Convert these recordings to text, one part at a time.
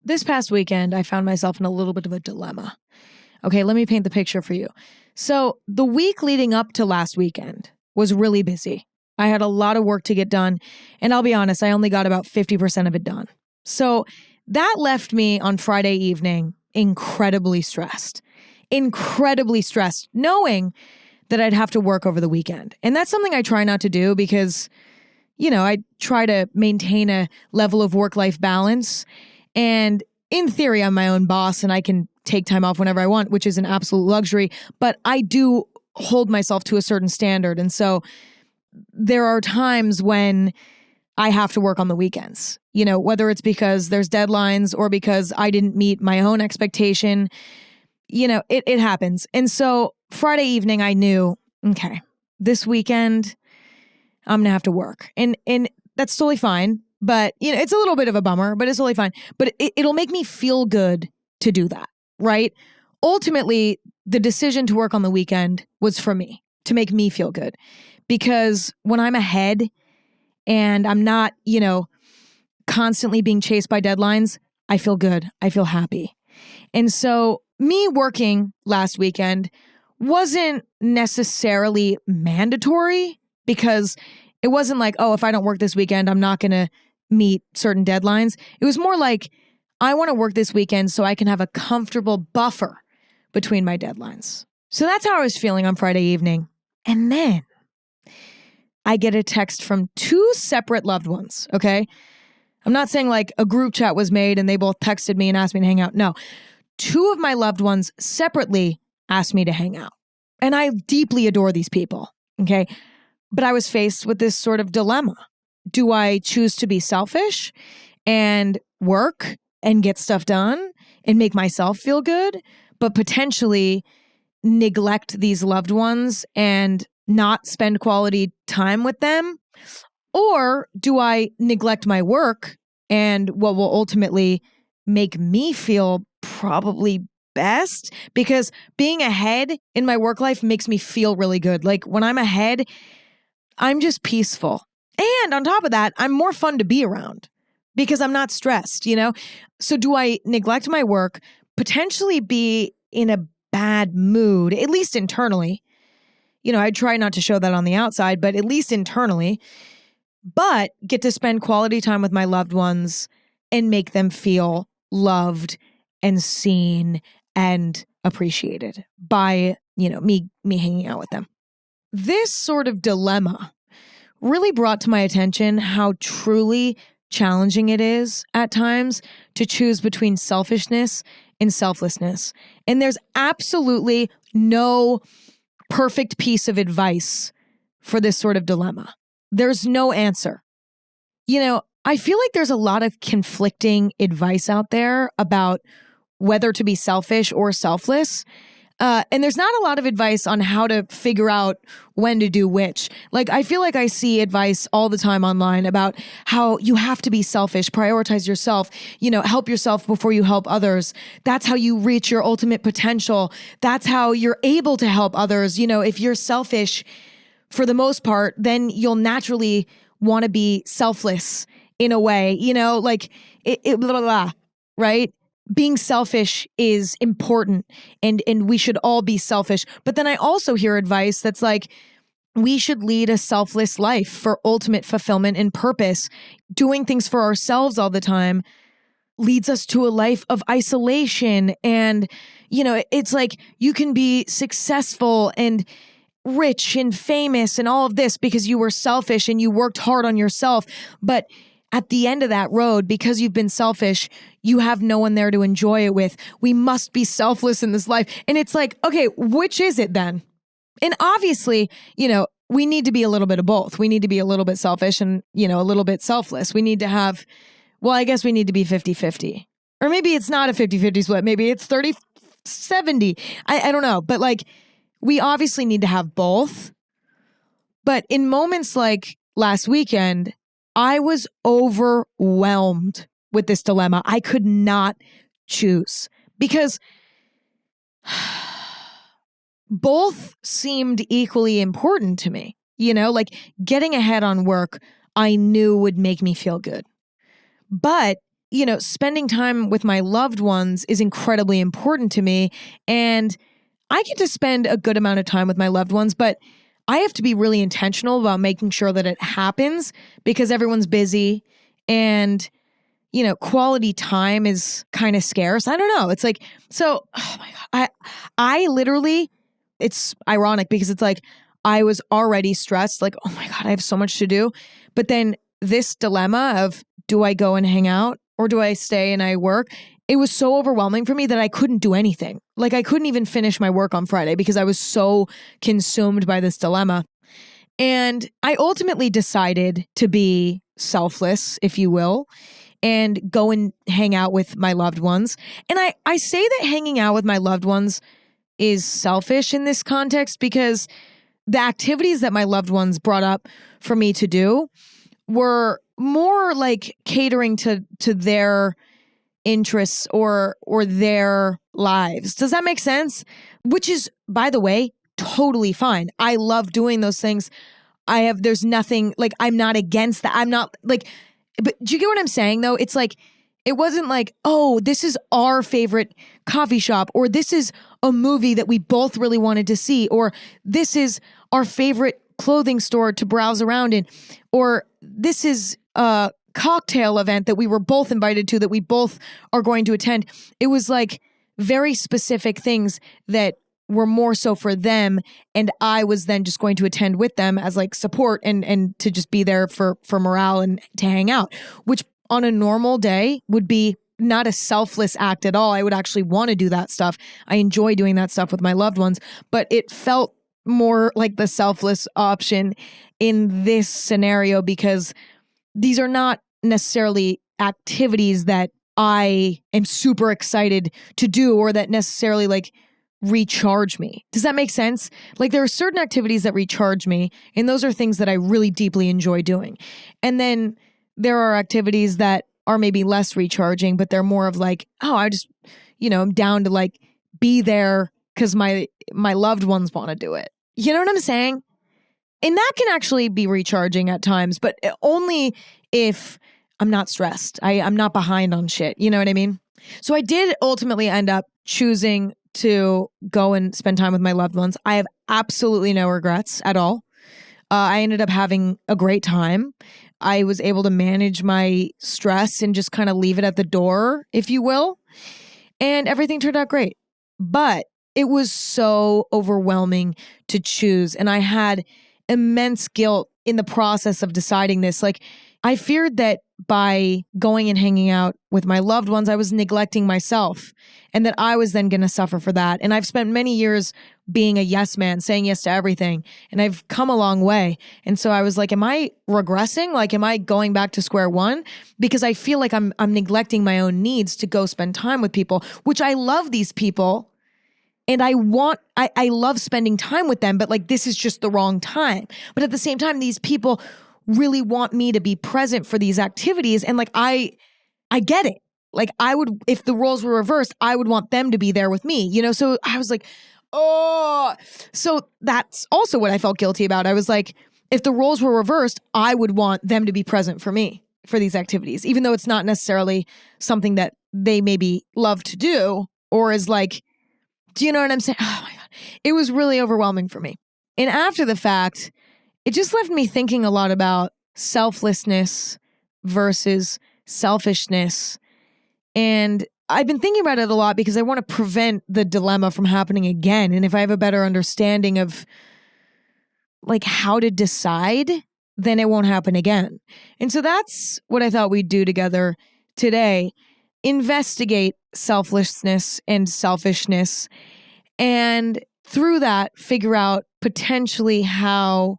This past weekend, I found myself in a little bit of a dilemma. Okay, let me paint the picture for you. So, the week leading up to last weekend was really busy. I had a lot of work to get done, and I'll be honest, I only got about 50% of it done. So, that left me on Friday evening incredibly stressed, knowing that I'd have to work over the weekend. And that's something I try not to do because, I try to maintain a level of work-life balance. And in theory, I'm my own boss and I can take time off whenever I want, which is an absolute luxury. But I do hold myself to a certain standard. And so there are times when I have to work on the weekends, whether it's because there's deadlines or because I didn't meet my own expectation, it happens. And so Friday evening, I knew, okay, this weekend, I'm going to have to work. And that's totally fine. But, it's a little bit of a bummer, but it's totally fine. But it'll make me feel good to do that, right? Ultimately, the decision to work on the weekend was for me, to make me feel good. Because when I'm ahead and I'm not, constantly being chased by deadlines, I feel good. I feel happy. And so me working last weekend wasn't necessarily mandatory because it wasn't like, oh, if I don't work this weekend, I'm not going to meet certain deadlines. It was more like, I want to work this weekend so I can have a comfortable buffer between my deadlines. So that's how I was feeling on Friday evening. And then I get a text from two separate loved ones, okay? I'm not saying like a group chat was made and they both texted me and asked me to hang out. No, two of my loved ones separately asked me to hang out. And I deeply adore these people, okay? But I was faced with this sort of dilemma. Do I choose to be selfish and work and get stuff done and make myself feel good, but potentially neglect these loved ones and not spend quality time with them? Or do I neglect my work and what will ultimately make me feel probably best? Because being ahead in my work life makes me feel really good. Like when I'm ahead, I'm just peaceful. And on top of that, I'm more fun to be around because I'm not stressed, So do I neglect my work, potentially be in a bad mood, at least internally? I try not to show that on the outside, but at least internally, but get to spend quality time with my loved ones and make them feel loved and seen and appreciated by, me hanging out with them. This sort of dilemma really brought to my attention how truly challenging it is at times to choose between selfishness and selflessness. And there's absolutely no perfect piece of advice for this sort of dilemma. There's no answer. I feel like there's a lot of conflicting advice out there about whether to be selfish or selfless. And there's not a lot of advice on how to figure out when to do which. Like, I feel like I see advice all the time online about how you have to be selfish, prioritize yourself, help yourself before you help others. That's how you reach your ultimate potential. That's how you're able to help others. If you're selfish for the most part, then you'll naturally want to be selfless in a way, like blah, blah, blah, right? Being selfish is important and we should all be selfish. But then I also hear advice that's like, we should lead a selfless life for ultimate fulfillment and purpose. Doing things for ourselves all the time leads us to a life of isolation. And, it's like you can be successful and rich and famous and all of this because you were selfish and you worked hard on yourself. But at the end of that road, because you've been selfish, you have no one there to enjoy it with. We must be selfless in this life. And it's like, okay, which is it then? And obviously, we need to be a little bit of both. We need to be a little bit selfish and, a little bit selfless. We need to have, I guess we need to be 50-50. Or maybe it's not a 50-50 split. Maybe it's 30-70. I don't know. But we obviously need to have both. But in moments like last weekend, I was overwhelmed with this dilemma. I could not choose because both seemed equally important to me. Like getting ahead on work, I knew would make me feel good. But spending time with my loved ones is incredibly important to me. And I get to spend a good amount of time with my loved ones, but I have to be really intentional about making sure that it happens because everyone's busy and, quality time is kind of scarce. I don't know. It's like, so, oh my God, I literally, it's ironic because it's like, I was already stressed, like, oh my God, I have so much to do. But then this dilemma of, do I go and hang out or do I stay and I work? It was so overwhelming for me that I couldn't do anything. Like I couldn't even finish my work on Friday because I was so consumed by this dilemma. And I ultimately decided to be selfless, if you will, and go and hang out with my loved ones. And I say that hanging out with my loved ones is selfish in this context because the activities that my loved ones brought up for me to do were more like catering to their interests or their lives. Does that make sense? Which is, by the way, totally fine. I love doing those things. There's nothing, like, I'm not against that. I'm not like, but do you get what I'm saying though? It's like, it wasn't like, oh, this is our favorite coffee shop, or this is a movie that we both really wanted to see, or this is our favorite clothing store to browse around in, or this is a cocktail event that we were both invited to that we both are going to attend. It was like very specific things that were more so for them, and I was then just going to attend with them as like support and to just be there for morale and to hang out, which on a normal day would be not a selfless act at all. I would actually want to do that stuff. I enjoy doing that stuff with my loved ones, but it felt more like the selfless option in this scenario because these are not necessarily activities that I am super excited to do or that necessarily like recharge me. Does that make sense? Like there are certain activities that recharge me, and those are things that I really deeply enjoy doing. And then there are activities that are maybe less recharging, but they're more of like, oh, I just, I'm down to like be there because my loved ones want to do it. You know what I'm saying? And that can actually be recharging at times, but only if I'm not stressed. I'm not behind on shit. You know what I mean? So I did ultimately end up choosing to go and spend time with my loved ones. I have absolutely no regrets at all. I ended up having a great time. I was able to manage my stress and just kind of leave it at the door, if you will. And everything turned out great. But it was so overwhelming to choose. And I had immense guilt in the process of deciding this. Like, I feared that by going and hanging out with my loved ones, I was neglecting myself and that I was then going to suffer for that. And I've spent many years being a yes man, saying yes to everything. And I've come a long way. And so I was like, am I regressing? Like, am I going back to square one? Because I feel like I'm neglecting my own needs to go spend time with people, which I love these people. And I love spending time with them, but like, this is just the wrong time. But at the same time, these people really want me to be present for these activities. And like, I get it. Like I would, if the roles were reversed, I would want them to be there with me, So I was like, oh, so that's also what I felt guilty about. I was like, if the roles were reversed, I would want them to be present for me for these activities, even though it's not necessarily something that they maybe love to do or is like, do you know what I'm saying? Oh my God. It was really overwhelming for me. And after the fact, it just left me thinking a lot about selflessness versus selfishness. And I've been thinking about it a lot because I want to prevent the dilemma from happening again. And if I have a better understanding of like how to decide, then it won't happen again. And so that's what I thought we'd do together today. Investigate selflessness and selfishness, and through that, figure out potentially how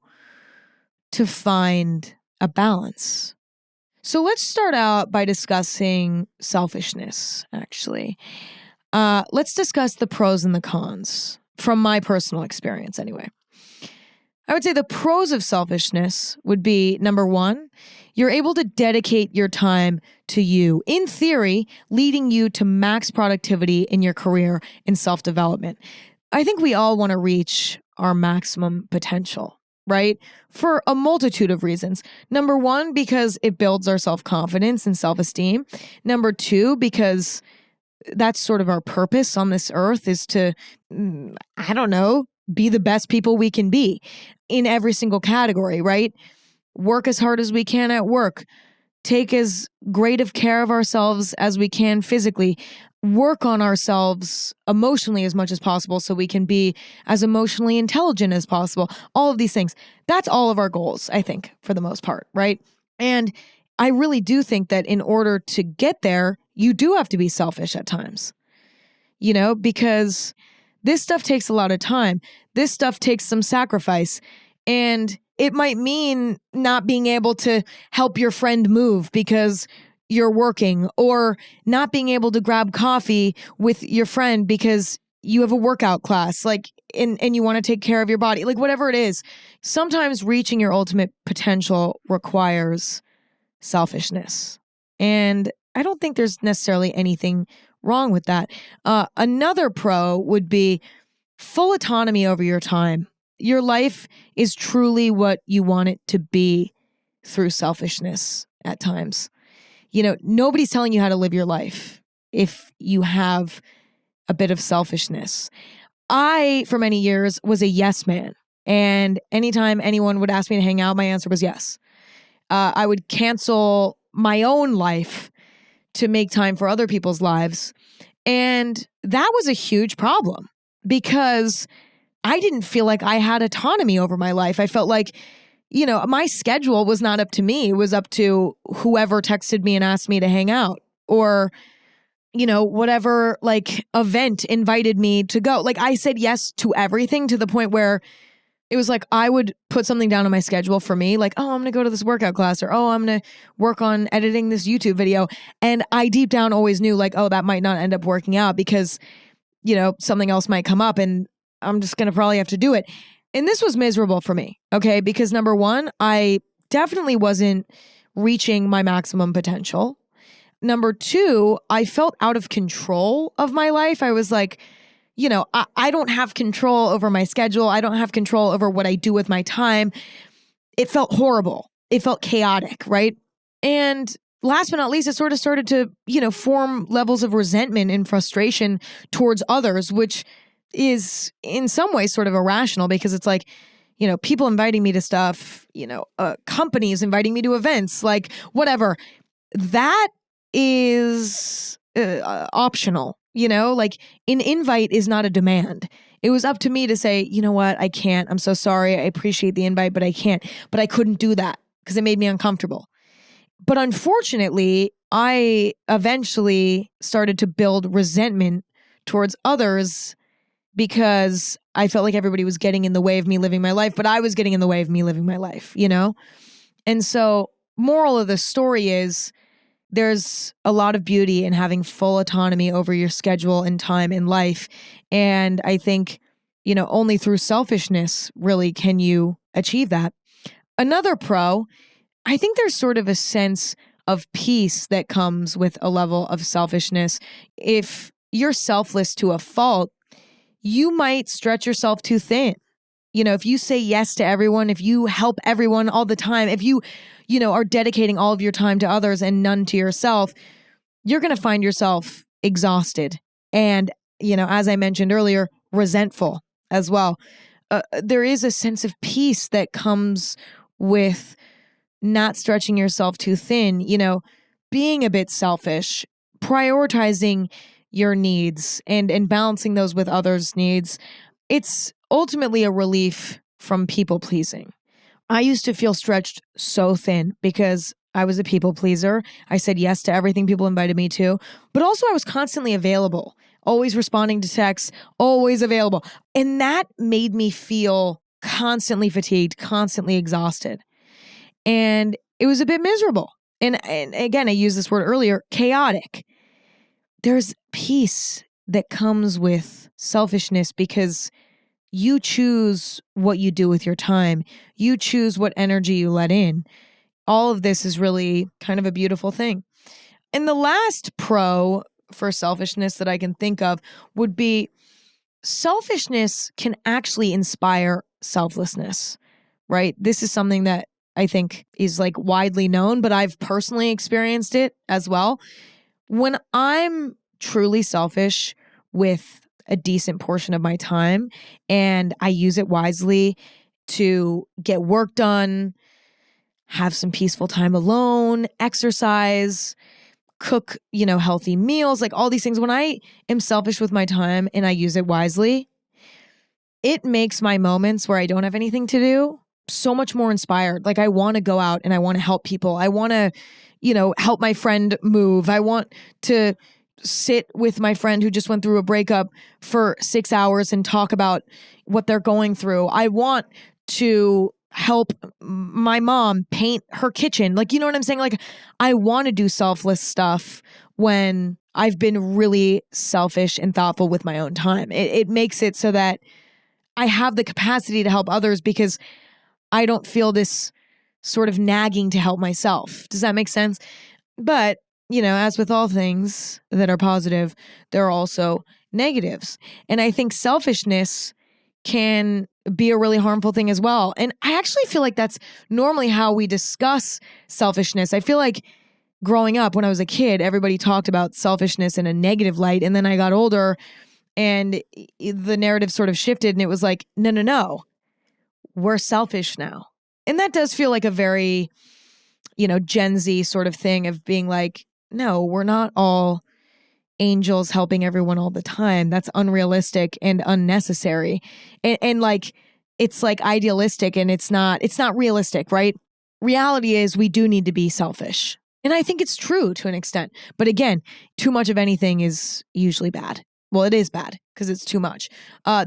to find a balance. So let's start out by discussing selfishness, actually. Let's discuss the pros and the cons from my personal experience anyway. I would say the pros of selfishness would be, number one, you're able to dedicate your time to you, in theory, leading you to max productivity in your career and self-development. I think we all want to reach our maximum potential, right? For a multitude of reasons. Number one, because it builds our self-confidence and self-esteem. Number two, because that's sort of our purpose on this earth, is to, I don't know, be the best people we can be in every single category, right? Work as hard as we can at work. Take as great of care of ourselves as we can physically. Work on ourselves emotionally as much as possible so we can be as emotionally intelligent as possible. All of these things. That's all of our goals, I think, for the most part, right? And I really do think that in order to get there, you do have to be selfish at times, because this stuff takes a lot of time. This stuff takes some sacrifice. And it might mean not being able to help your friend move because you're working, or not being able to grab coffee with your friend because you have a workout class, and you want to take care of your body, whatever it is. Sometimes reaching your ultimate potential requires selfishness. And I don't think there's necessarily anything wrong with that. Another pro would be full autonomy over your time. Your life is truly what you want it to be through selfishness at times. Nobody's telling you how to live your life if you have a bit of selfishness. I, for many years, was a yes man. And anytime anyone would ask me to hang out, my answer was yes. I would cancel my own life to make time for other people's lives. And that was a huge problem because I didn't feel like I had autonomy over my life. I felt like, my schedule was not up to me. It was up to whoever texted me and asked me to hang out, or, whatever event invited me to go. I said yes to everything, to the point where it was I would put something down on my schedule for me, I'm going to go to this workout class, or, I'm going to work on editing this YouTube video. And I deep down always knew that might not end up working out because, something else might come up and I'm just going to probably have to do it. And this was miserable for me, okay? Because number one, I definitely wasn't reaching my maximum potential. Number two, I felt out of control of my life. I was I don't have control over my schedule. I don't have control over what I do with my time. It felt horrible. It felt chaotic, right? And last but not least, it sort of started to, form levels of resentment and frustration towards others, which is in some ways sort of irrational because it's people inviting me to stuff, companies inviting me to events, whatever. That is optional, an invite is not a demand. It was up to me to say, you know what, I can't. I'm so sorry. I appreciate the invite, but I can't. But I couldn't do that because it made me uncomfortable. But unfortunately, I eventually started to build resentment towards others because I felt like everybody was getting in the way of me living my life, but I was getting in the way of me living my life, And so, moral of the story is there's a lot of beauty in having full autonomy over your schedule and time in life. And I think, only through selfishness really can you achieve that. Another pro, I think there's sort of a sense of peace that comes with a level of selfishness. If you're selfless to a fault, you might stretch yourself too thin. If you say yes to everyone, if you help everyone all the time, if you, are dedicating all of your time to others and none to yourself, you're going to find yourself exhausted. And, as I mentioned earlier, resentful as well. There is a sense of peace that comes with not stretching yourself too thin, being a bit selfish, prioritizing your needs and balancing those with others' needs. It's ultimately a relief from people pleasing. I used to feel stretched so thin because I was a people pleaser. I said yes to everything people invited me to, but also I was constantly available, always responding to texts, always available. And that made me feel constantly fatigued, constantly exhausted. And it was a bit miserable. And again, I used this word earlier, chaotic. There's peace that comes with selfishness because you choose what you do with your time. You choose what energy you let in. All of this is really kind of a beautiful thing. And the last pro for selfishness that I can think of would be selfishness can actually inspire selflessness. right? This is something that I think is like widely known, but I've personally experienced it as well. When I'm truly selfish with a decent portion of my time and I use it wisely to get work done, have some peaceful time alone, exercise, cook, healthy meals, like all these things. When I am selfish with my time and I use it wisely, it makes my moments where I don't have anything to do so much more inspired. Like I want to go out and I want to help people. I want to, help my friend move. I want to sit with my friend who just went through a breakup for 6 hours and talk about what they're going through. I want to help my mom paint her kitchen. Like, you know what I'm saying? Like, I want to do selfless stuff when I've been really selfish and thoughtful with my own time. It makes it so that I have the capacity to help others because I don't feel this sort of nagging to help myself. Does that make sense? But, as with all things that are positive, there are also negatives. And I think selfishness can be a really harmful thing as well. And I actually feel like that's normally how we discuss selfishness. I feel like growing up when I was a kid, everybody talked about selfishness in a negative light. And then I got older and the narrative sort of shifted and it was like, no, we're selfish now. And that does feel like a very, Gen Z sort of thing of being like, no, we're not all angels helping everyone all the time. That's unrealistic and unnecessary. And like, it's like idealistic and it's not realistic, right? Reality is we do need to be selfish. And I think it's true to an extent. But again, too much of anything is usually bad. Well, it is bad because it's too much.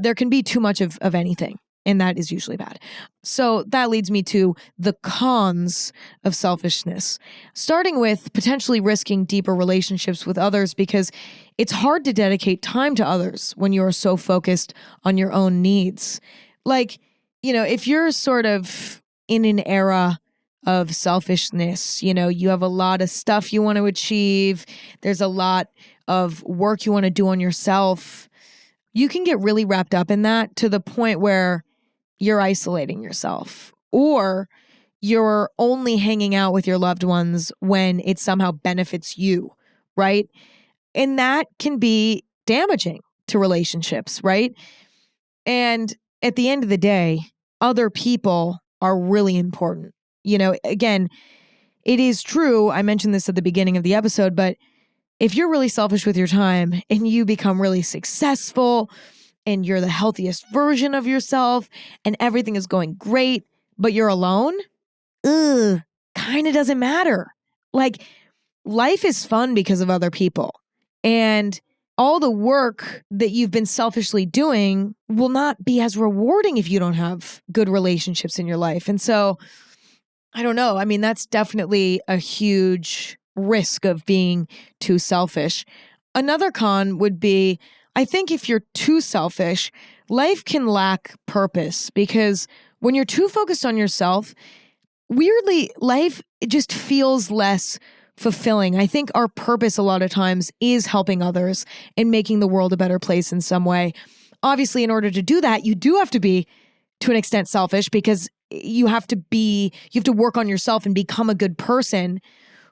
There can be too much of anything. And that is usually bad. So that leads me to the cons of selfishness, starting with potentially risking deeper relationships with others because it's hard to dedicate time to others when you are so focused on your own needs. Like, if you're sort of in an era of selfishness, you have a lot of stuff you want to achieve. There's a lot of work you want to do on yourself. You can get really wrapped up in that to the point where you're isolating yourself or you're only hanging out with your loved ones when it somehow benefits you, right? And that can be damaging to relationships, right? And at the end of the day, other people are really important. Again, it is true. I mentioned this at the beginning of the episode, but if you're really selfish with your time and you become really successful and you're the healthiest version of yourself and everything is going great, but you're alone, kind of doesn't matter. Like, life is fun because of other people. And all the work that you've been selfishly doing will not be as rewarding if you don't have good relationships in your life. And so, I don't know. I mean, that's definitely a huge risk of being too selfish. Another con would be, I think if you're too selfish, life can lack purpose because when you're too focused on yourself, weirdly, life just feels less fulfilling. I think our purpose a lot of times is helping others and making the world a better place in some way. Obviously, in order to do that, you do have to be, to an extent, selfish because you have to work on yourself and become a good person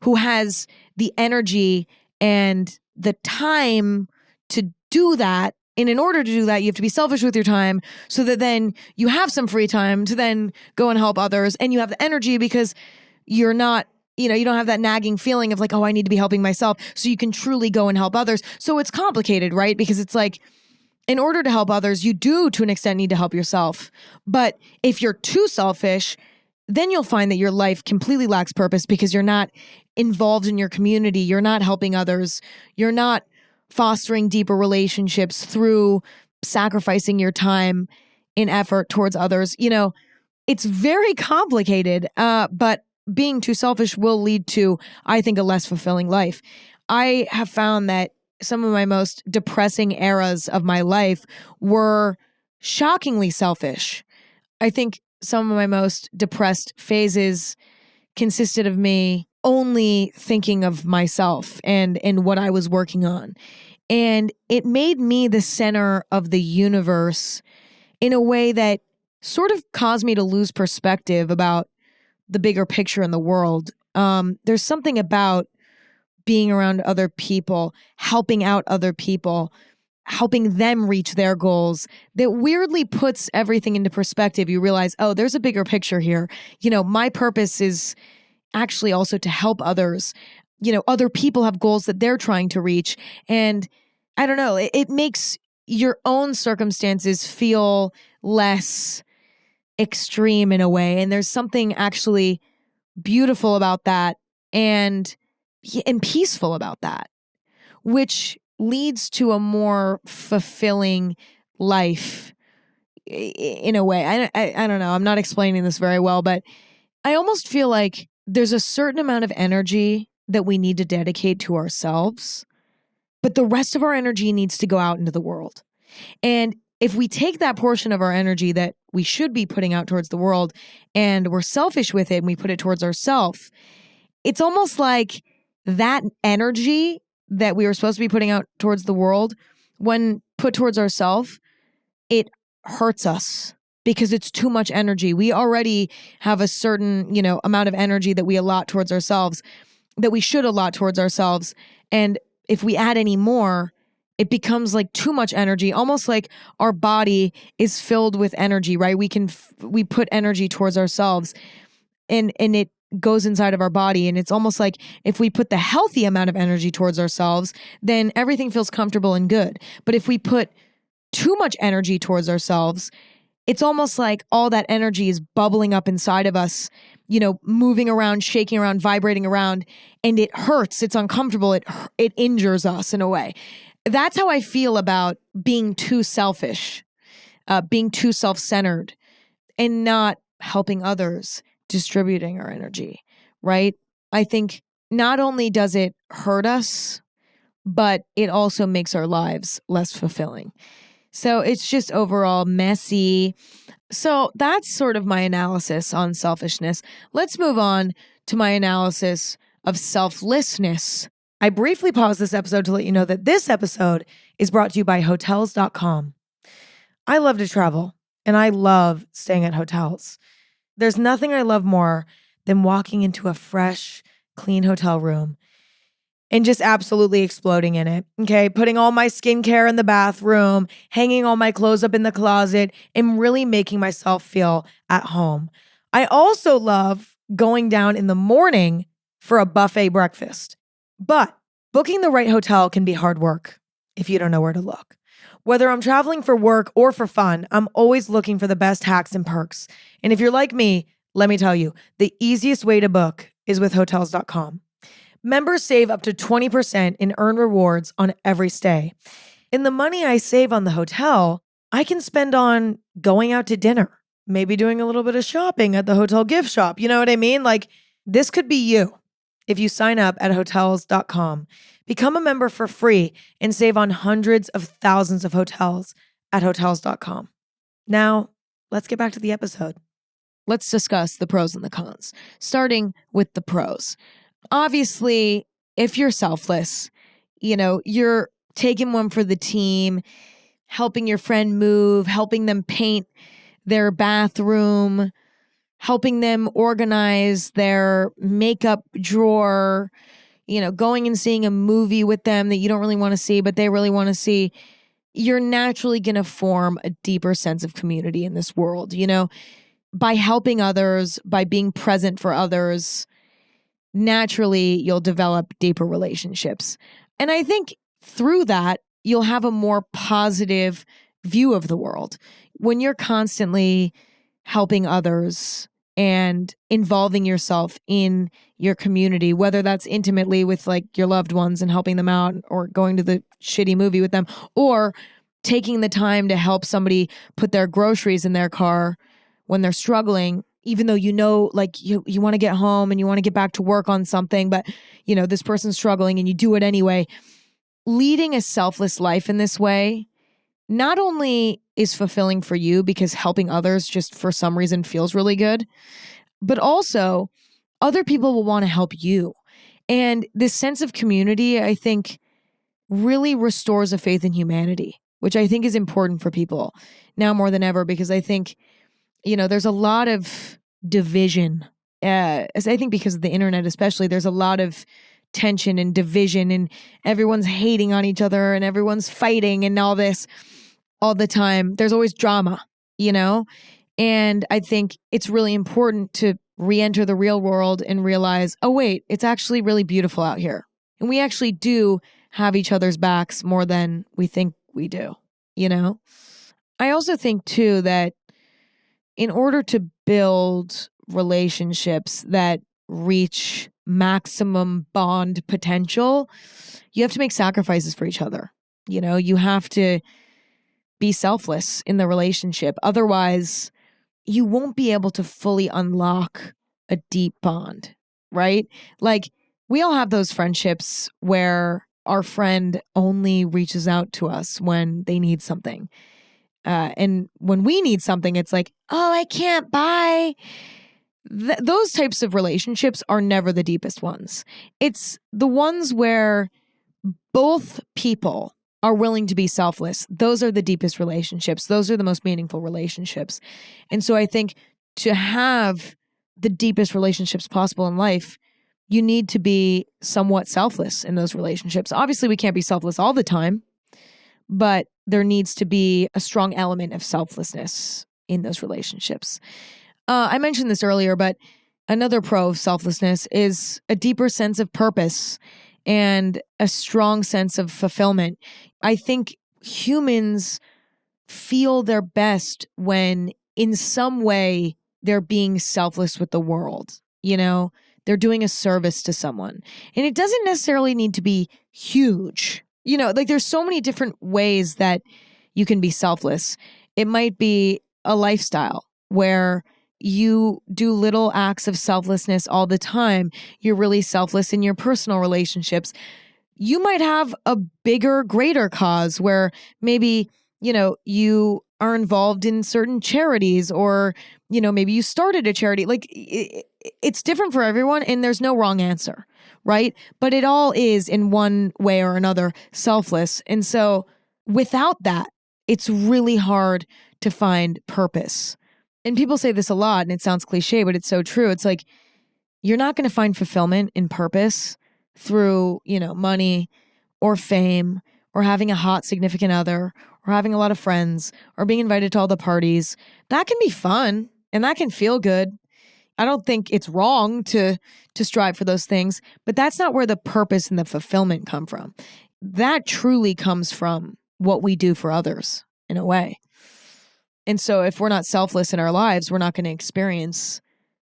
who has the energy and the time to do that. And in order to do that, you have to be selfish with your time so that then you have some free time to then go and help others. And you have the energy because you're not, you don't have that nagging feeling of like, oh, I need to be helping myself. So you can truly go and help others. So it's complicated, right? Because it's like, in order to help others, you do to an extent need to help yourself. But if you're too selfish, then you'll find that your life completely lacks purpose because you're not involved in your community. You're not helping others. You're not fostering deeper relationships through sacrificing your time in effort towards others. It's very complicated, but being too selfish will lead to, I think, a less fulfilling life. I have found that some of my most depressing eras of my life were shockingly selfish. I think some of my most depressed phases consisted of me only thinking of myself and what I was working on. And it made me the center of the universe in a way that sort of caused me to lose perspective about the bigger picture in the world. There's something about being around other people, helping out other people, helping them reach their goals that weirdly puts everything into perspective. You realize, oh, there's a bigger picture here. My purpose is actually also to help others. Other people have goals that they're trying to reach. And I don't know, it makes your own circumstances feel less extreme in a way. And there's something actually beautiful about that and peaceful about that, which leads to a more fulfilling life in a way. I don't know. I'm not explaining this very well, but I almost feel like there's a certain amount of energy that we need to dedicate to ourselves, but the rest of our energy needs to go out into the world. And if we take that portion of our energy that we should be putting out towards the world and we're selfish with it and we put it towards ourselves, it's almost like that energy that we were supposed to be putting out towards the world, when put towards ourselves, it hurts us because it's too much energy. We already have a certain, amount of energy that we allot towards ourselves, that we should allot towards ourselves. And if we add any more, it becomes like too much energy, almost like our body is filled with energy, right? We put energy towards ourselves and it goes inside of our body. And it's almost like if we put the healthy amount of energy towards ourselves, then everything feels comfortable and good. But if we put too much energy towards ourselves, it's almost like all that energy is bubbling up inside of us, moving around, shaking around, vibrating around, and it hurts. It's uncomfortable. It injures us in a way. That's how I feel about being too selfish, being too self-centered, and not helping others, distributing our energy, right? I think not only does it hurt us, but it also makes our lives less fulfilling. So it's just overall messy. So that's sort of my analysis on selfishness. Let's move on to my analysis of selflessness. I briefly paused this episode to let you know that this episode is brought to you by Hotels.com. I love to travel, and I love staying at hotels. There's nothing I love more than walking into a fresh, clean hotel room and just absolutely exploding in it. Okay, putting all my skincare in the bathroom, hanging all my clothes up in the closet, and really making myself feel at home. I also love going down in the morning for a buffet breakfast. But booking the right hotel can be hard work if you don't know where to look. Whether I'm traveling for work or for fun, I'm always looking for the best hacks and perks. And if you're like me, let me tell you, the easiest way to book is with Hotels.com. Members save up to 20% and earn rewards on every stay. And the money I save on the hotel, I can spend on going out to dinner, maybe doing a little bit of shopping at the hotel gift shop. You know what I mean? Like, this could be you if you sign up at Hotels.com. Become a member for free and save on hundreds of thousands of hotels at Hotels.com. Now, let's get back to the episode. Let's discuss the pros and the cons, starting with the pros. Obviously, if you're selfless, you're taking one for the team, helping your friend move, helping them paint their bathroom, helping them organize their makeup drawer, going and seeing a movie with them that you don't really want to see, but they really want to see. You're naturally going to form a deeper sense of community in this world, by helping others, by being present for others. Naturally, you'll develop deeper relationships. And I think through that, you'll have a more positive view of the world. When you're constantly helping others and involving yourself in your community, whether that's intimately with like your loved ones and helping them out, or going to the shitty movie with them, or taking the time to help somebody put their groceries in their car when they're struggling, even though like you want to get home and you want to get back to work on something, but this person's struggling and you do it anyway. Leading a selfless life in this way not only is fulfilling for you because helping others just for some reason feels really good, but also other people will want to help you. And this sense of community, I think, really restores a faith in humanity, which I think is important for people now more than ever, because I think There's a lot of division. As I think because of the internet especially, there's a lot of tension and division, and everyone's hating on each other and everyone's fighting and all this all the time. There's always drama, you know? And I think it's really important to re-enter the real world and realize, oh wait, it's actually really beautiful out here. And we actually do have each other's backs more than we think we do, you know? I also think too that in order to build relationships that reach maximum bond potential, you have to make sacrifices for each other. You have to be selfless in the relationship. Otherwise, you won't be able to fully unlock a deep bond, right? Like, we all have those friendships where our friend only reaches out to us when they need something. And when we need something, it's like, oh, I can't buy. Those types of relationships are never the deepest ones. It's the ones where both people are willing to be selfless. Those are the deepest relationships. Those are the most meaningful relationships. And so I think to have the deepest relationships possible in life, you need to be somewhat selfless in those relationships. Obviously, we can't be selfless all the time, but there needs to be a strong element of selflessness in those relationships. I mentioned this earlier, but another pro of selflessness is a deeper sense of purpose and a strong sense of fulfillment. I think humans feel their best when in some way they're being selfless with the world. They're doing a service to someone. And it doesn't necessarily need to be huge. Like there's so many different ways that you can be selfless. It might be a lifestyle where you do little acts of selflessness all the time. You're really selfless in your personal relationships. You might have a bigger, greater cause where maybe, you are involved in certain charities, or, maybe you started a charity. Like it's different for everyone, and there's no wrong answer, right? But it all is in one way or another selfless. And so without that, it's really hard to find purpose. And people say this a lot, and it sounds cliche, but it's so true. It's like, you're not going to find fulfillment in purpose through, money or fame or having a hot significant other or having a lot of friends or being invited to all the parties. That can be fun and that can feel good. I don't think it's wrong to strive for those things, but that's not where the purpose and the fulfillment come from. That truly comes from what we do for others in a way. And so if we're not selfless in our lives, we're not going to experience,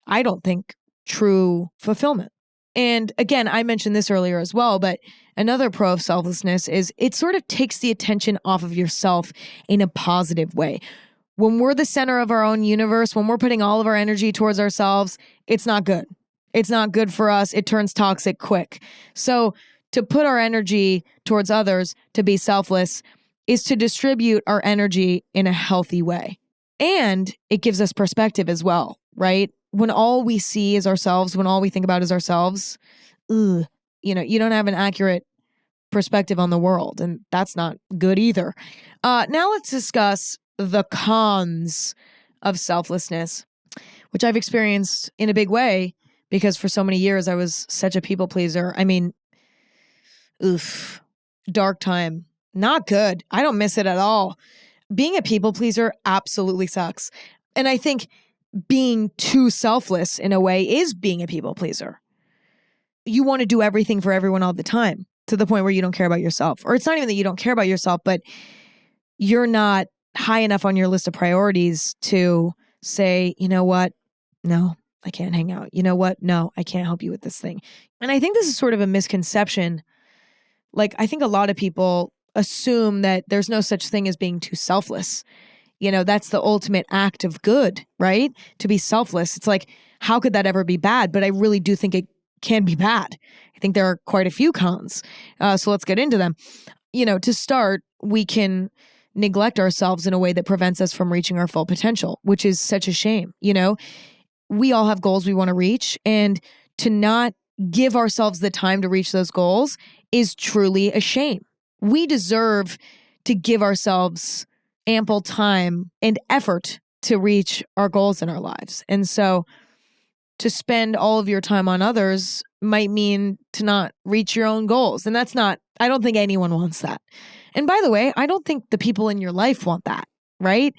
I don't think, true fulfillment. And again, I mentioned this earlier as well, but another pro of selflessness is it sort of takes the attention off of yourself in a positive way. When we're the center of our own universe, when we're putting all of our energy towards ourselves, it's not good. It's not good for us. It turns toxic quick. So to put our energy towards others, to be selfless, is to distribute our energy in a healthy way. And it gives us perspective as well, right? When all we see is ourselves, when all we think about is ourselves, you don't have an accurate perspective on the world, and that's not good either. Now let's discuss the cons of selflessness, which I've experienced in a big way because for so many years I was such a people pleaser. I mean, dark time. Not good. I don't miss it at all. Being a people pleaser absolutely sucks. And I think being too selfless in a way is being a people pleaser. You want to do everything for everyone all the time to the point where you don't care about yourself. Or it's not even that you don't care about yourself, but you're not high enough on your list of priorities to say, you know what? No, I can't hang out. You know what? No, I can't help you with this thing. And I think this is sort of a misconception. Like, I think a lot of people assume that there's no such thing as being too selfless. That's the ultimate act of good, right? To be selfless. It's like, how could that ever be bad? But I really do think it can be bad. I think there are quite a few cons. So let's get into them. To start, we can neglect ourselves in a way that prevents us from reaching our full potential, which is such a shame. We all have goals we want to reach, and to not give ourselves the time to reach those goals is truly a shame. We deserve to give ourselves ample time and effort to reach our goals in our lives. And so to spend all of your time on others might mean to not reach your own goals. And I don't think anyone wants that. And by the way, I don't think the people in your life want that, right?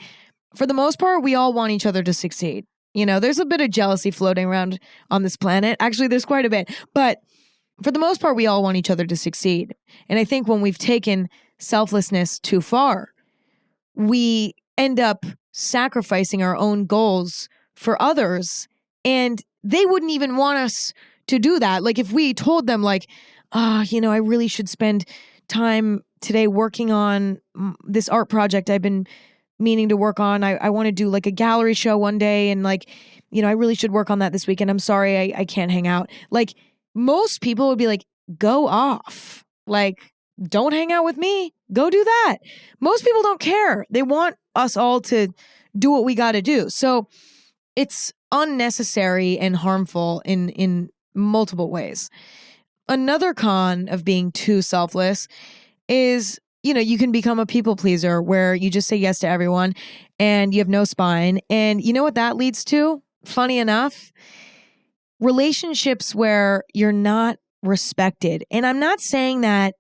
For the most part, we all want each other to succeed. There's a bit of jealousy floating around on this planet. Actually, there's quite a bit. But for the most part, we all want each other to succeed. And I think when we've taken selflessness too far, we end up sacrificing our own goals for others, and they wouldn't even want us to do that. Like if we told them like, I really should spend time today working on this art project I've been meaning to work on. I want to do like a gallery show one day, and like, I really should work on that this weekend. I'm sorry, I can't hang out. Like most people would be like, go off. Like, don't hang out with me. Go do that. Most people don't care. They want us all to do what we got to do. So it's unnecessary and harmful in multiple ways. Another con of being too selfless is, you can become a people pleaser where you just say yes to everyone and you have no spine. And you know what that leads to? Funny enough, relationships where you're not respected. And I'm not saying that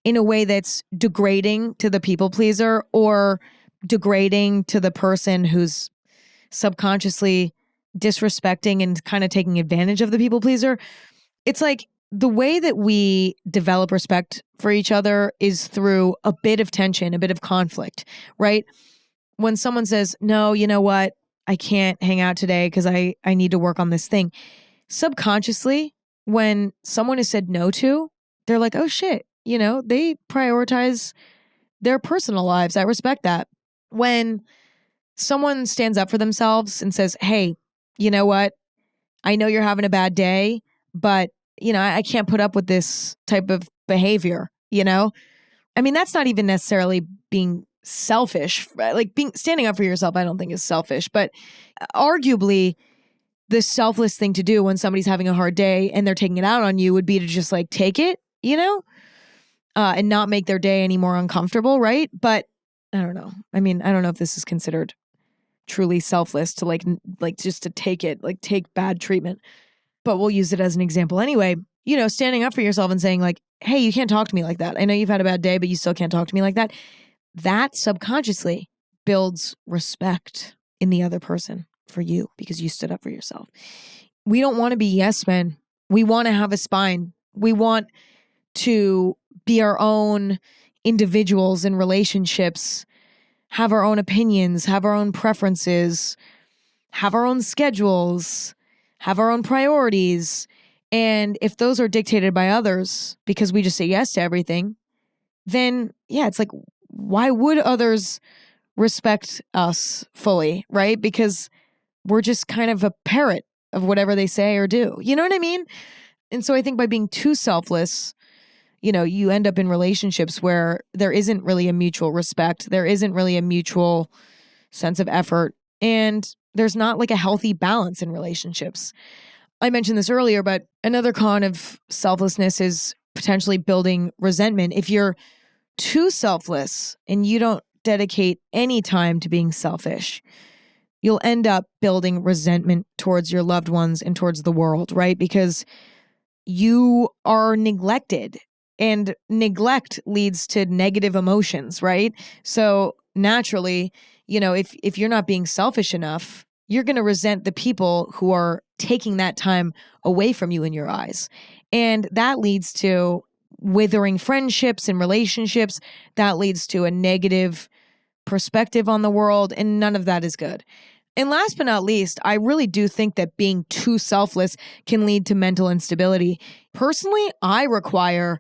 in a way that's degrading to the people pleaser or degrading to the person who's subconsciously disrespecting and kind of taking advantage of the people pleaser. It's like the way that we develop respect for each other is through a bit of tension, a bit of conflict, right? When someone says, no, you know what? I can't hang out today because I need to work on this thing. Subconsciously, when someone is said no to, they're like, oh shit, they prioritize their personal lives. I respect that. When someone stands up for themselves and says, hey, you know what? I know you're having a bad day, but, I can't put up with this type of behavior, I mean, that's not even necessarily being selfish. Right? Like standing up for yourself, I don't think is selfish, but arguably the selfless thing to do when somebody's having a hard day and they're taking it out on you would be to just like take it, and not make their day any more uncomfortable, right? But I don't know. I mean, I don't know if this is considered truly selfless to like just to take it, like take bad treatment. But we'll use it as an example anyway. Standing up for yourself and saying like, hey, you can't talk to me like that. I know you've had a bad day, but you still can't talk to me like that. That subconsciously builds respect in the other person for you because you stood up for yourself. We don't want to be yes men. We want to have a spine. We want to be our own individuals in relationships, have our own opinions, have our own preferences, have our own schedules, have our own priorities. And if those are dictated by others because we just say yes to everything, then yeah, it's like, why would others respect us fully, right? Because we're just kind of a parrot of whatever they say or do. You know what I mean? And so I think by being too selfless, you end up in relationships where there isn't really a mutual respect. There isn't really a mutual sense of effort. And there's not like a healthy balance in relationships. I mentioned this earlier, but another con of selflessness is potentially building resentment. If you're too selfless and you don't dedicate any time to being selfish, you'll end up building resentment towards your loved ones and towards the world, right? Because you are neglected, and neglect leads to negative emotions, right? So naturally, if you're not being selfish enough, you're going to resent the people who are taking that time away from you in your eyes. And that leads to withering friendships and relationships. That leads to a negative perspective on the world, and none of that is good. And last but not least, I really do think that being too selfless can lead to mental instability. Personally, I require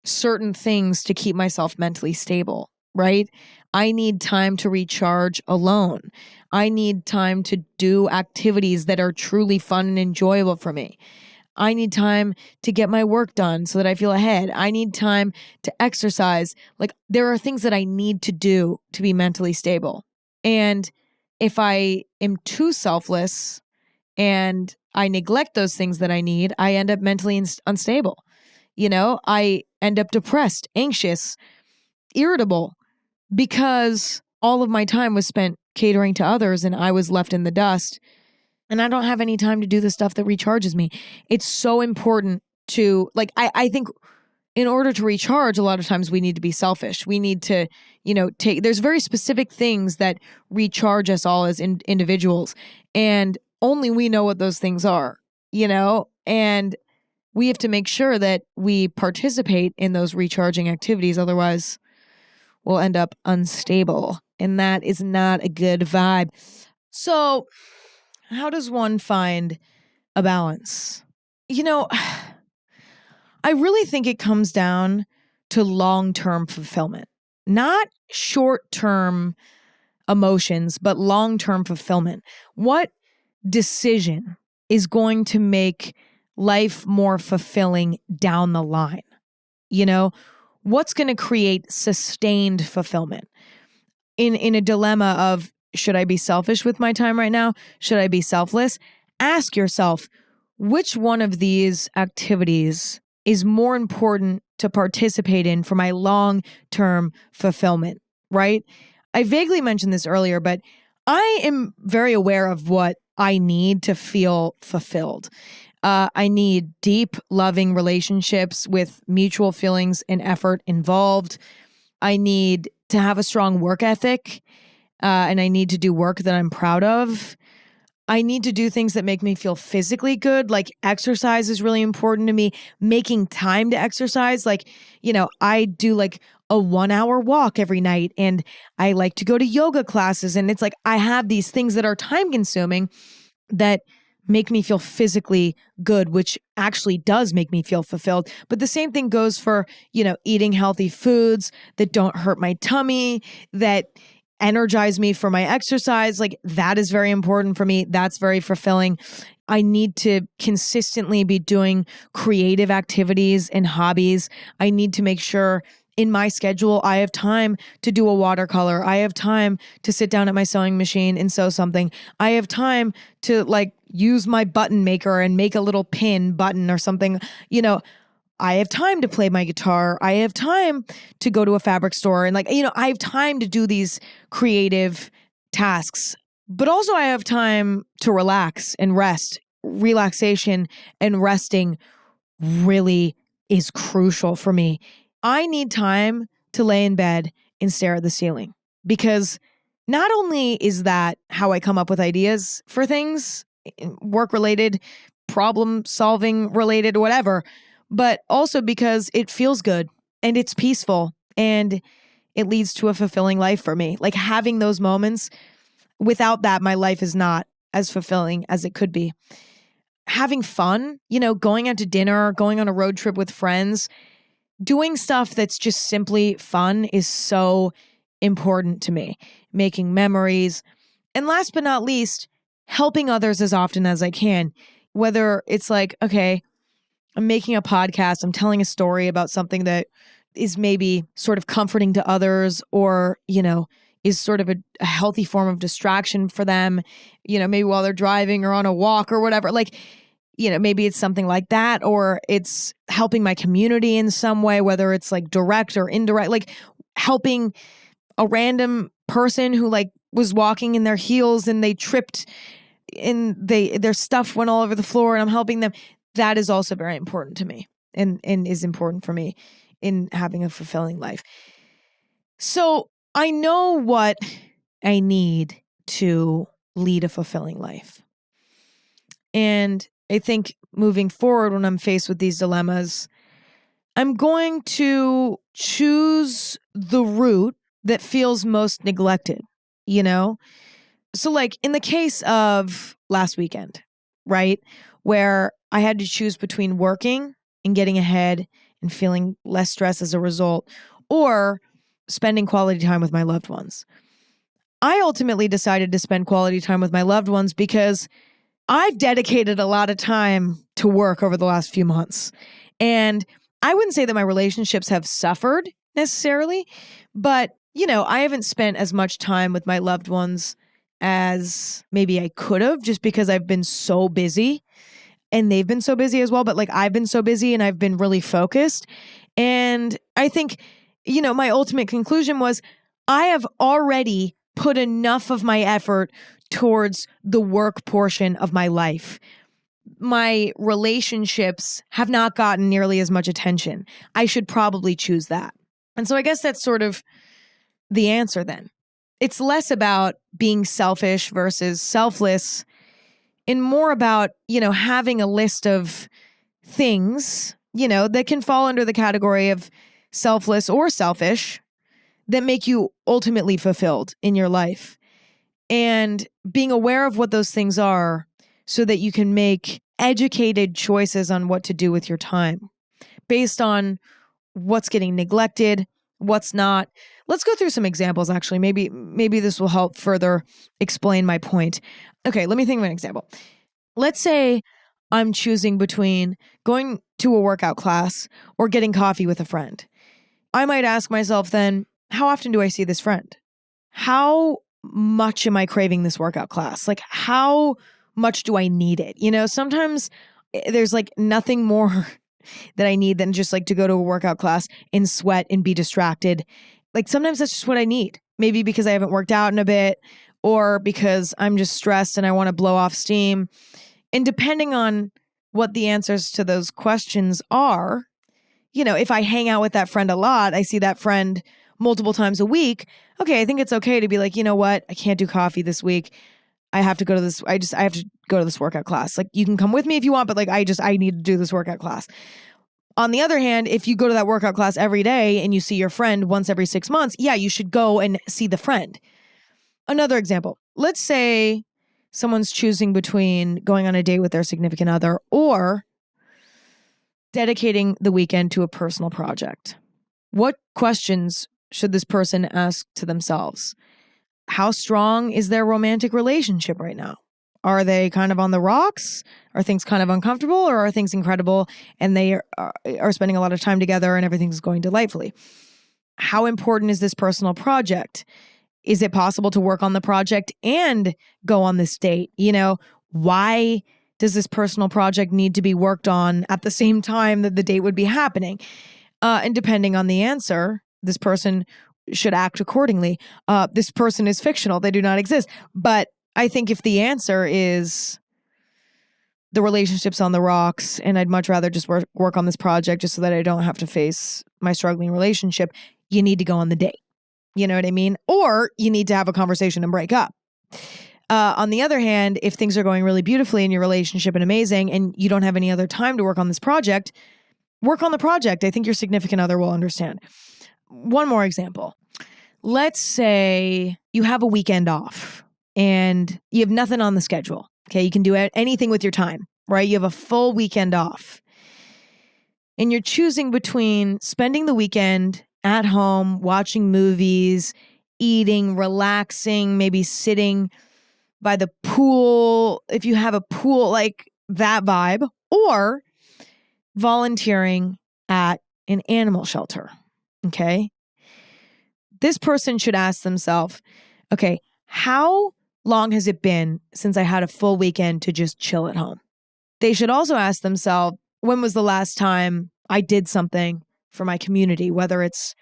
certain things to keep myself mentally stable, right? I need time to recharge alone. I need time to do activities that are truly fun and enjoyable for me. I need time to get my work done so that I feel ahead. I need time to exercise. Like there are things that I need to do to be mentally stable. And if I am too selfless and I neglect those things that I need, I end up mentally unstable. I end up depressed, anxious, irritable, because all of my time was spent catering to others and I was left in the dust. And I don't have any time to do the stuff that recharges me. It's so important to, like, I think in order to recharge, a lot of times we need to be selfish. We need to, there's very specific things that recharge us all as individuals. And only we know what those things are, and we have to make sure that we participate in those recharging activities. Otherwise, we'll end up unstable. And that is not a good vibe. So, how does one find a balance? I really think it comes down to long-term fulfillment, not short-term emotions, but long-term fulfillment. What decision is going to make life more fulfilling down the line? What's going to create sustained fulfillment? In a dilemma of, should I be selfish with my time right now? Should I be selfless? Ask yourself, which one of these activities is more important to participate in for my long-term fulfillment, right? I vaguely mentioned this earlier, but I am very aware of what I need to feel fulfilled. I need deep, loving relationships with mutual feelings and effort involved. I need to have a strong work ethic, and I need to do work that I'm proud of. I need to do things that make me feel physically good. Like exercise is really important to me. Making time to exercise. Like, I do like a 1-hour walk every night, and I like to go to yoga classes. And it's like, I have these things that are time consuming that make me feel physically good, which actually does make me feel fulfilled. But the same thing goes for, eating healthy foods that don't hurt my tummy, that energize me for my exercise. Like, that is very important for me. That's very fulfilling. I need to consistently be doing creative activities and hobbies. I need to make sure in my schedule, I have time to do a watercolor. I have time to sit down at my sewing machine and sew something. I have time to use my button maker and make a little pin button or something. I have time to play my guitar. I have time to go to a fabric store and I have time to do these creative tasks, but also I have time to relax and rest. Relaxation and resting really is crucial for me. I need time to lay in bed and stare at the ceiling, because not only is that how I come up with ideas for things, work related, problem solving related, whatever, but also because it feels good and it's peaceful and it leads to a fulfilling life for me. Like, having those moments, without that, my life is not as fulfilling as it could be. Having fun, going out to dinner, going on a road trip with friends, doing stuff that's just simply fun is so important to me. Making memories. And last but not least, helping others as often as I can. Whether it's like, okay, I'm making a podcast, I'm telling a story about something that is maybe sort of comforting to others, or, is sort of a healthy form of distraction for them, maybe while they're driving or on a walk or whatever. Maybe it's something like that, or it's helping my community in some way, whether it's direct or indirect, helping a random person who was walking in their heels and they tripped and their stuff went all over the floor and I'm helping them. That is also very important to me and is important for me in having a fulfilling life. So I know what I need to lead a fulfilling life. And I think moving forward, when I'm faced with these dilemmas, I'm going to choose the route that feels most neglected, So in the case of last weekend, right, where I had to choose between working and getting ahead and feeling less stress as a result, or spending quality time with my loved ones. I ultimately decided to spend quality time with my loved ones because I've dedicated a lot of time to work over the last few months. And I wouldn't say that my relationships have suffered necessarily, but, I haven't spent as much time with my loved ones as maybe I could have, just because I've been so busy and they've been so busy as well. But I've been so busy and I've been really focused. And I think, my ultimate conclusion was I have already put enough of my effort towards the work portion of my life. My relationships have not gotten nearly as much attention. I should probably choose that. And so I guess that's sort of the answer then. It's less about being selfish versus selfless and more about, having a list of things, that can fall under the category of selfless or selfish that make you ultimately fulfilled in your life. And being aware of what those things are so that you can make educated choices on what to do with your time based on what's getting neglected, what's not. Let's go through some examples, actually. Maybe this will help further explain my point. Okay, let me think of an example. Let's say I'm choosing between going to a workout class or getting coffee with a friend. I might ask myself then, how often do I see this friend? How much am I craving this workout class? Like, how much do I need it? Sometimes there's like nothing more that I need than just like to go to a workout class and sweat and be distracted. Like sometimes that's just what I need. Maybe because I haven't worked out in a bit or because I'm just stressed and I want to blow off steam. And depending on what the answers to those questions are, if I hang out with that friend a lot, I see that friend multiple times a week. Okay, I think it's okay to be like, you know what? I can't do coffee this week. I have to go to this. I have to go to this workout class. Like you can come with me if you want, but like I need to do this workout class. On the other hand, if you go to that workout class every day and you see your friend once every 6 months, yeah, you should go and see the friend. Another example. Let's say someone's choosing between going on a date with their significant other or dedicating the weekend to a personal project. What questions should this person ask to themselves? How strong is their romantic relationship right now? Are they kind of on the rocks? Are things kind of uncomfortable, or are things incredible and they are spending a lot of time together and everything's going delightfully? How important is this personal project? Is it possible to work on the project and go on this date? Why does this personal project need to be worked on at the same time that the date would be happening? And depending on the answer, this person should act accordingly. This person is fictional. They do not exist. But I think if the answer is the relationship's on the rocks and I'd much rather just work on this project just so that I don't have to face my struggling relationship, you need to go on the date. You know what I mean? Or you need to have a conversation and break up. On the other hand, if things are going really beautifully in your relationship and amazing and you don't have any other time to work on this project, work on the project. I think your significant other will understand. One more example. Let's say you have a weekend off and you have nothing on the schedule. Okay, you can do anything with your time, right? You have a full weekend off. And you're choosing between spending the weekend at home, watching movies, eating, relaxing, maybe sitting by the pool, if you have a pool, like that vibe, or volunteering at an animal shelter. Okay. This person should ask themselves, okay, how long has it been since I had a full weekend to just chill at home? They should also ask themselves, when was the last time I did something for my community, whether it's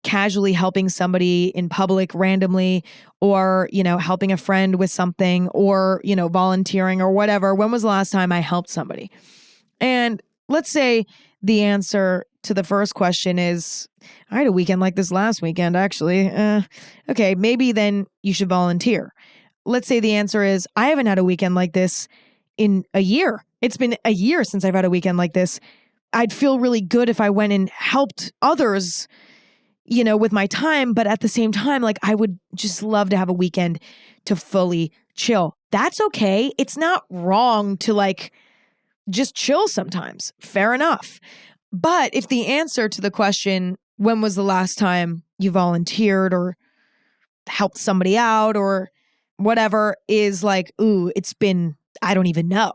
casually helping somebody in public randomly or, helping a friend with something or, volunteering or whatever. When was the last time I helped somebody? And let's say the answer to the first question is, I had a weekend like this last weekend, actually. Okay, maybe then you should volunteer. Let's say the answer is, I haven't had a weekend like this in a year. It's been a year since I've had a weekend like this. I'd feel really good if I went and helped others, with my time. But at the same time, like I would just love to have a weekend to fully chill. That's okay. It's not wrong to like just chill sometimes. Fair enough. But if the answer to the question, when was the last time you volunteered or helped somebody out or whatever, is like, ooh, it's been, I don't even know.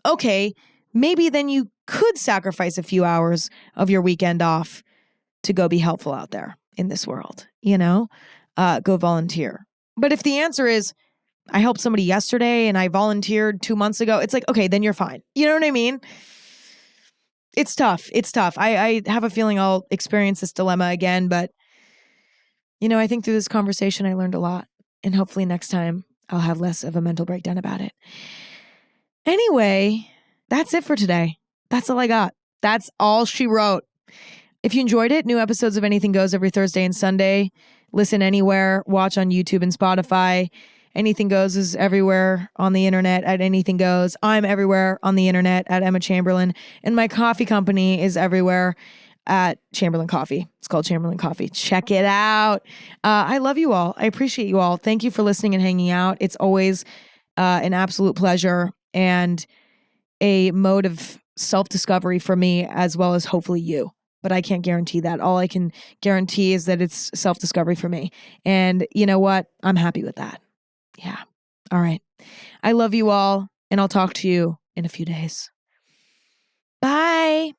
Okay, maybe then you could sacrifice a few hours of your weekend off to go be helpful out there in this world, go volunteer. But if the answer is, I helped somebody yesterday and I volunteered 2 months ago, it's like, okay, then you're fine. You know what I mean? It's tough. I have a feeling I'll experience this dilemma again, but I think through this conversation, I learned a lot. And hopefully next time I'll have less of a mental breakdown about it. Anyway, that's it for today. That's all I got. That's all she wrote. If you enjoyed it, new episodes of Anything Goes every Thursday and Sunday. Listen anywhere, watch on YouTube and Spotify. Anything Goes is everywhere on the internet at Anything Goes. I'm everywhere on the internet at Emma Chamberlain. And my coffee company is everywhere at Chamberlain Coffee. It's called Chamberlain Coffee. Check it out. I love you all. I appreciate you all. Thank you for listening and hanging out. It's always an absolute pleasure and a mode of self-discovery for me, as well as hopefully you. But I can't guarantee that. All I can guarantee is that it's self-discovery for me. And you know what? I'm happy with that. Yeah. All right. I love you all, and I'll talk to you in a few days. Bye.